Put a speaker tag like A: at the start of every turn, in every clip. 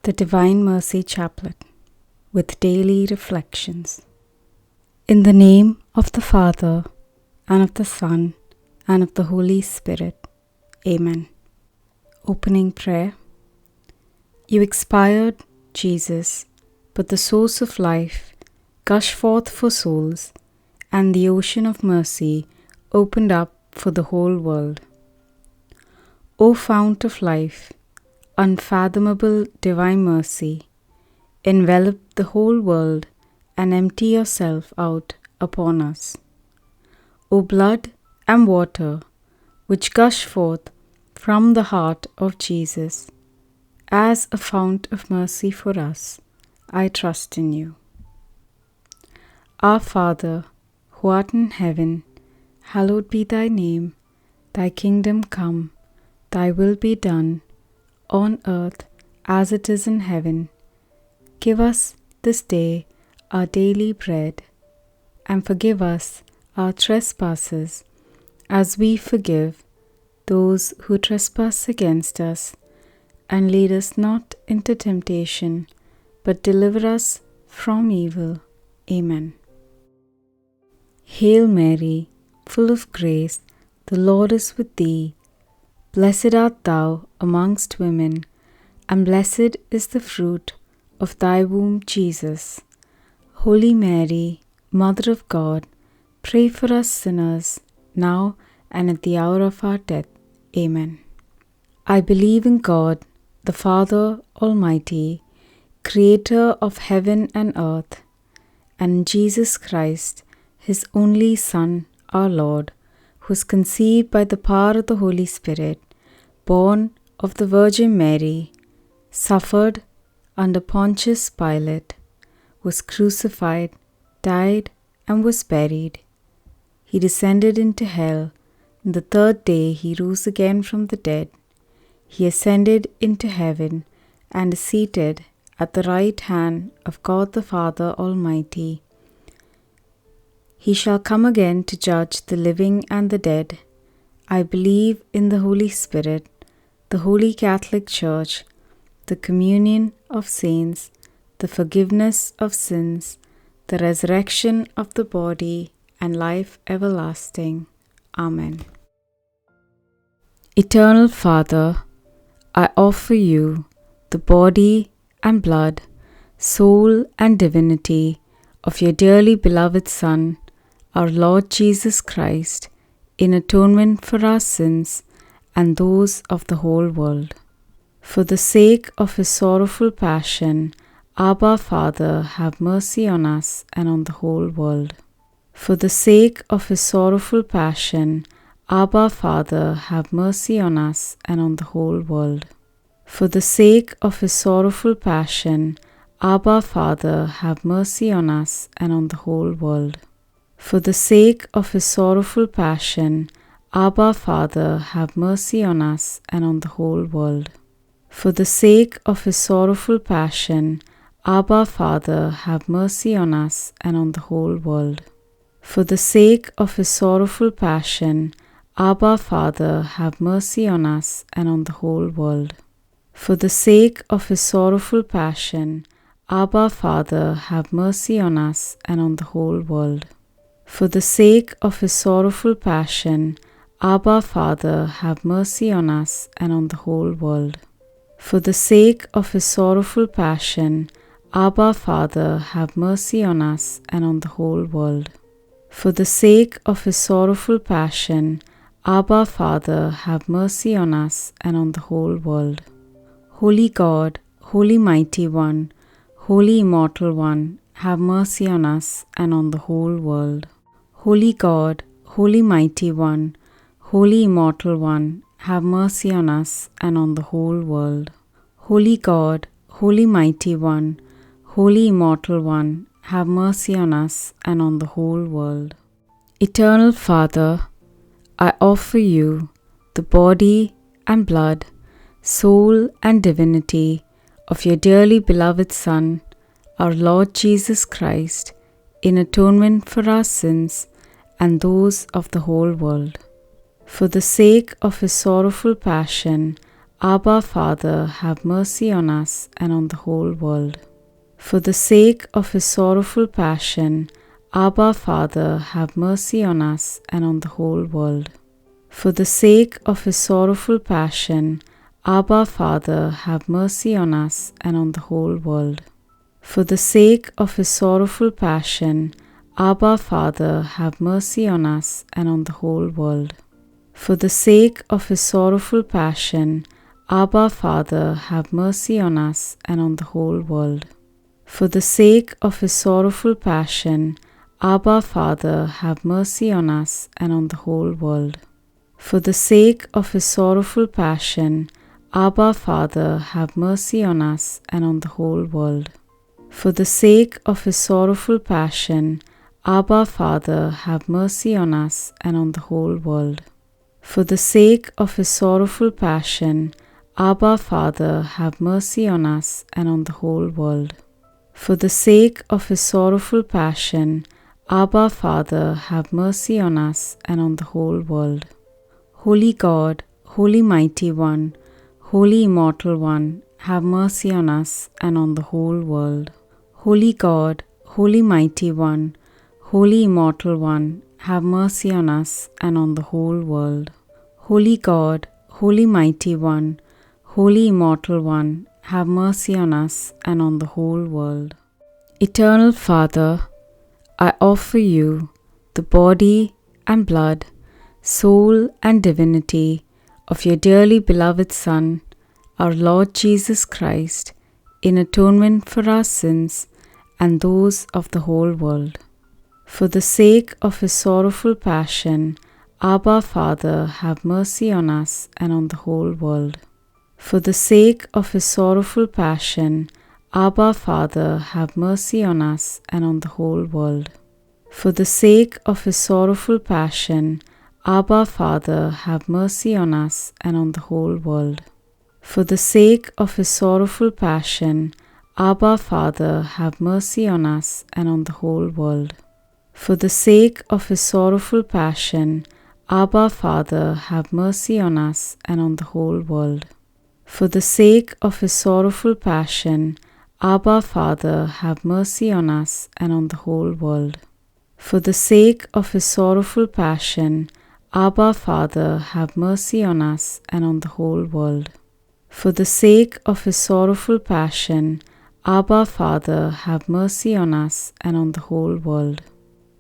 A: The Divine Mercy Chaplet with Daily Reflections. In the name of the Father, and of the Son, and of the Holy Spirit. Amen. Opening Prayer. You expired, Jesus, but the source of life gushed forth for souls, and the ocean of mercy opened up for the whole world. O Fount of Life, unfathomable divine mercy, envelop the whole world and empty yourself out upon us. O blood and water, which gush forth from the heart of Jesus, as a fount of mercy for us, I trust in you. Our Father, who art in heaven, hallowed be thy name. Thy kingdom come, thy will be done, on earth as it is in heaven. Give us this day our daily bread, and forgive us our trespasses, as we forgive those who trespass against us. And lead us not into temptation, but deliver us from evil. Amen. Hail Mary, full of grace, the Lord is with thee. Blessed art thou amongst women, and blessed is the fruit of thy womb, Jesus. Holy Mary, Mother of God, pray for us sinners, now and at the hour of our death. Amen. I believe in God, the Father Almighty, Creator of heaven and earth, and in Jesus Christ, His only Son, our Lord, who was conceived by the power of the Holy Spirit, born of the Virgin Mary, suffered under Pontius Pilate, was crucified, died, and was buried. He descended into hell. On the third day he rose again from the dead. He ascended into heaven and is seated at the right hand of God the Father Almighty. He shall come again to judge the living and the dead. I believe in the Holy Spirit, the Holy Catholic Church, the communion of saints, the forgiveness of sins, the resurrection of the body, and life everlasting. Amen. Eternal Father, I offer you the body and blood, soul and divinity of your dearly beloved Son, our Lord Jesus Christ, in atonement for our sins and those of the whole world. For the sake of his sorrowful passion, Abba Father, have mercy on us and on the whole world. For the sake of his sorrowful passion, Abba Father, have mercy on us and on the whole world. For the sake of his sorrowful passion, Abba Father, have mercy on us and on the whole world. For the sake of his sorrowful passion, Abba Father, have mercy on us and on the whole world. For the sake of his sorrowful passion, Abba Father, have mercy on us and on the whole world. For the sake of his sorrowful passion, Abba Father, have mercy on us and on the whole world. For the sake of his sorrowful passion, Abba Father, have mercy on us and on the whole world. For the sake of his sorrowful passion, Abba Father, have mercy on us and on the whole world. For the sake of his sorrowful passion, Abba Father, have mercy on us and on the whole world. For the sake of his sorrowful passion, Abba Father, have mercy on us and on the whole world. Holy God, Holy Mighty One, Holy Immortal One, have mercy on us and on the whole world. Holy God, Holy Mighty One, Holy Immortal One, have mercy on us and on the whole world. Holy God, Holy Mighty One, Holy Immortal One, have mercy on us and on the whole world. Eternal Father, I offer you the body and blood, soul and divinity of your dearly beloved Son, our Lord Jesus Christ, in atonement for our sins and those of the whole world. For the sake of his sorrowful passion, Abba, Father, have mercy on us and on the whole world. For the sake of his sorrowful passion, Abba, Father, have mercy on us and on the whole world. For the sake of his sorrowful passion, Abba, Father, have mercy on us and on the whole world. For the sake of his sorrowful passion, Abba, Father, have mercy on us and on the whole world. For the sake of his sorrowful passion, Abba, Father, have mercy on us and on the whole world. For the sake of his sorrowful passion, Abba, Father, have mercy on us and on the whole world. For the sake of his sorrowful passion, Abba, Father, have mercy on us and on the whole world. For the sake of his sorrowful passion, Abba, Father, have mercy on us and on the whole world. For the sake of his sorrowful passion, Abba, Father, have mercy on us and on the whole world. For the sake of his sorrowful passion, Abba, Father, have mercy on us and on the whole world. Holy God, Holy Mighty One, Holy Immortal One, have mercy on us and on the whole world. Holy God, Holy Mighty One, Holy Immortal One, have mercy on us and on the whole world. Holy God, Holy Mighty One, Holy Immortal One, have mercy on us and on the whole world. Eternal Father, I offer you the body and blood, soul and divinity of your dearly beloved Son, our Lord Jesus Christ, in atonement for our sins and those of the whole world. For the sake of his sorrowful passion, Abba, Father, have mercy on us and on the whole world. For the sake of his sorrowful passion, Abba, Father, have mercy on us and on the whole world. For the sake of his sorrowful passion, Abba, Father, have mercy on us and on the whole world. For the sake of his sorrowful passion, Abba, Father, have mercy on us and on the whole world. For the sake of his sorrowful passion, Abba, Father, have mercy on us and on the whole world. For the sake of his sorrowful passion, Abba, Father, have mercy on us and on the whole world. For the sake of his sorrowful passion, Abba, Father, have mercy on us and on the whole world. For the sake of his sorrowful passion, Abba, Father, have mercy on us and on the whole world.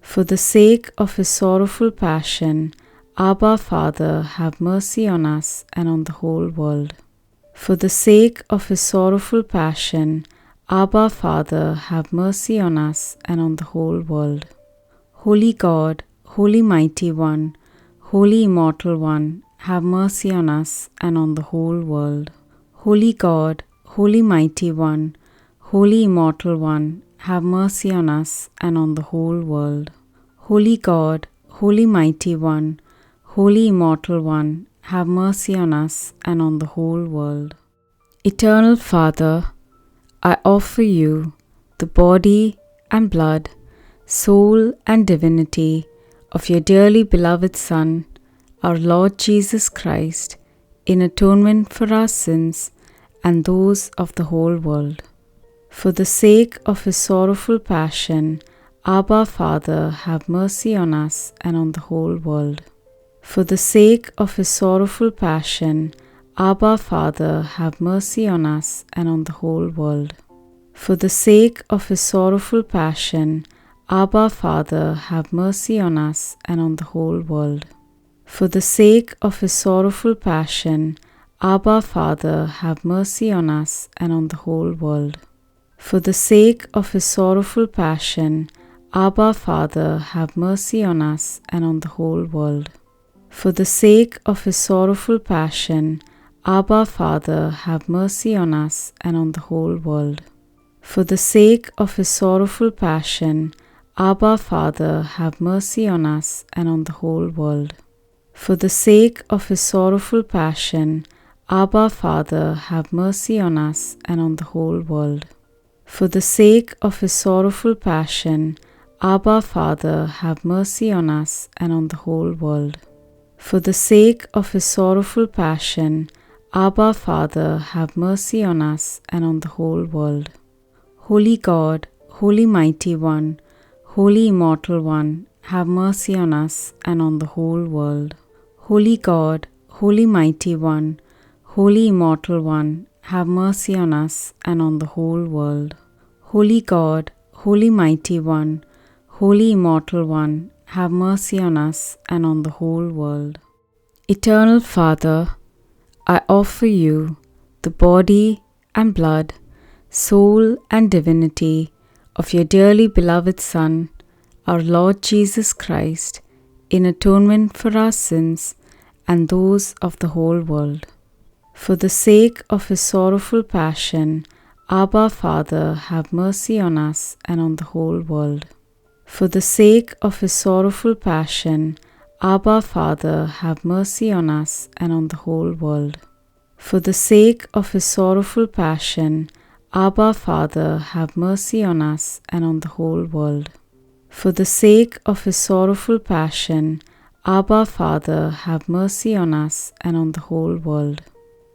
A: For the sake of his sorrowful passion, Abba, Father, have mercy on us and on the whole world. For the sake of his sorrowful passion, Abba, Father, have mercy on us and on the whole world. Holy God, Holy Mighty One, Holy Immortal One, have mercy on us and on the whole world. Holy God, Holy Mighty One, Holy Immortal One, have mercy on us and on the whole world. Holy God, Holy Mighty One, Holy Immortal One, have mercy on us and on the whole world. Eternal Father, I offer you the body and blood, soul and divinity of your dearly beloved Son, our Lord Jesus Christ, in atonement for our sins and those of the whole world. For the sake of his sorrowful passion, Abba, Father, have mercy on us and on the whole world. For the sake of his sorrowful passion, Abba, Father, have mercy on us and on the whole world. For the sake of his sorrowful passion, Abba, Father, have mercy on us and on the whole world. For the sake of his sorrowful passion, Abba, Father, have mercy on us and on the whole world. For the sake of his sorrowful passion, Abba, Father, have mercy on us and on the whole world. For the sake of his sorrowful passion, Abba, Father, have mercy on us and on the whole world. For the sake of his sorrowful passion, Abba, Father, have mercy on us and on the whole world. For the sake of his sorrowful passion, Abba, Father, have mercy on us and on the whole world. For the sake of his sorrowful passion, Abba, Father, have mercy on us and on the whole world. For the sake of his sorrowful passion, Abba, Father, have mercy on us and on the whole world. Holy God, Holy Mighty One, Holy Immortal One, have mercy on us and on the whole world. Holy God, Holy Mighty One, Holy Immortal One, have mercy on us and on the whole world. Holy God, Holy Mighty One, Holy Immortal One, have mercy on us and on the whole world. Eternal Father, I offer you the body and blood, soul and divinity of your dearly beloved Son, our Lord Jesus Christ, in atonement for our sins and those of the whole world. For the sake of his sorrowful passion, Abba, Father, have mercy on us and on the whole world. For the sake of his sorrowful passion, Abba, Father, have mercy on us and on the whole world. For the sake of his sorrowful passion, Abba, Father, have mercy on us and on the whole world. For the sake of his sorrowful passion, Abba, Father, have mercy on us and on the whole world.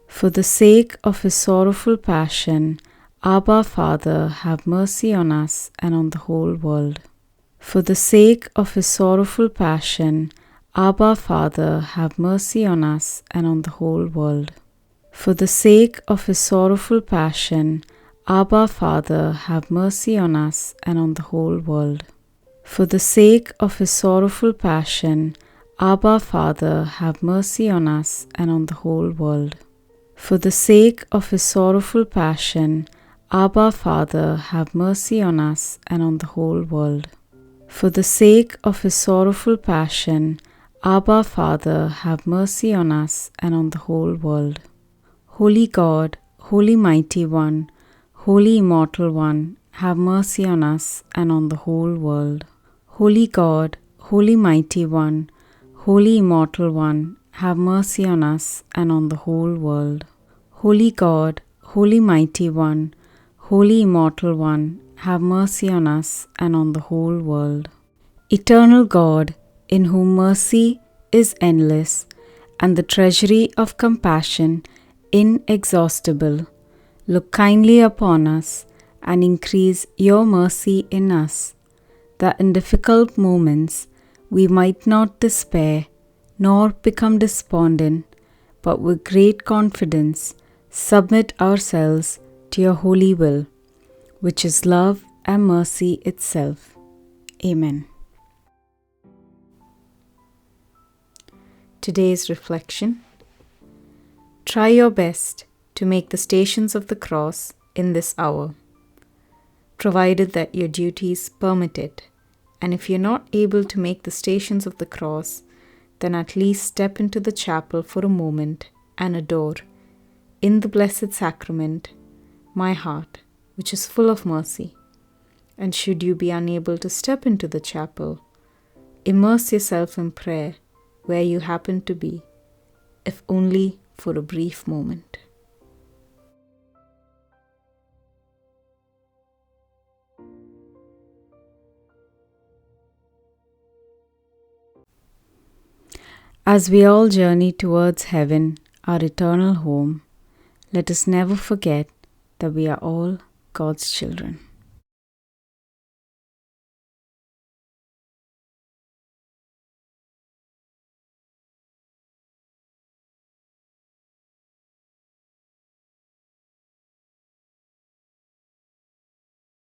A: For the sake of his sorrowful passion, Abba, Father, have mercy on us and on the whole world. For the sake of his sorrowful passion, Abba, Father, have mercy on us and on the whole world. For the sake of his sorrowful passion, Abba, Father, have mercy on us and on the whole world. For the sake of his sorrowful passion, Abba, Father, have mercy on us and on the whole world. For the sake of his sorrowful passion, Abba, Father, have mercy on us and on the whole world. For the sake of his sorrowful passion, Abba, Father, have mercy on us and on the whole world. Holy God, Holy Mighty One, Holy Immortal One, have mercy on us and on the whole world. Holy God, Holy Mighty One, Holy Immortal One, have mercy on us and on the whole world. Holy God, Holy Mighty One, Holy Immortal One, have mercy on us and on the whole world. Eternal God, in whom mercy is endless and the treasury of compassion inexhaustible, look kindly upon us and increase your mercy in us, that in difficult moments we might not despair nor become despondent, but with great confidence submit ourselves to your holy will, which is love and mercy itself. Amen. Today's reflection: try your best to make the Stations of the Cross in this hour, provided that your duties permit it. And if you're not able to make the Stations of the Cross, then at least step into the chapel for a moment and adore, in the Blessed Sacrament, my heart, which is full of mercy. And should you be unable to step into the chapel, immerse yourself in prayer where you happen to be, if only for a brief moment. As we all journey towards heaven, our eternal home, let us never forget that we are all God's children.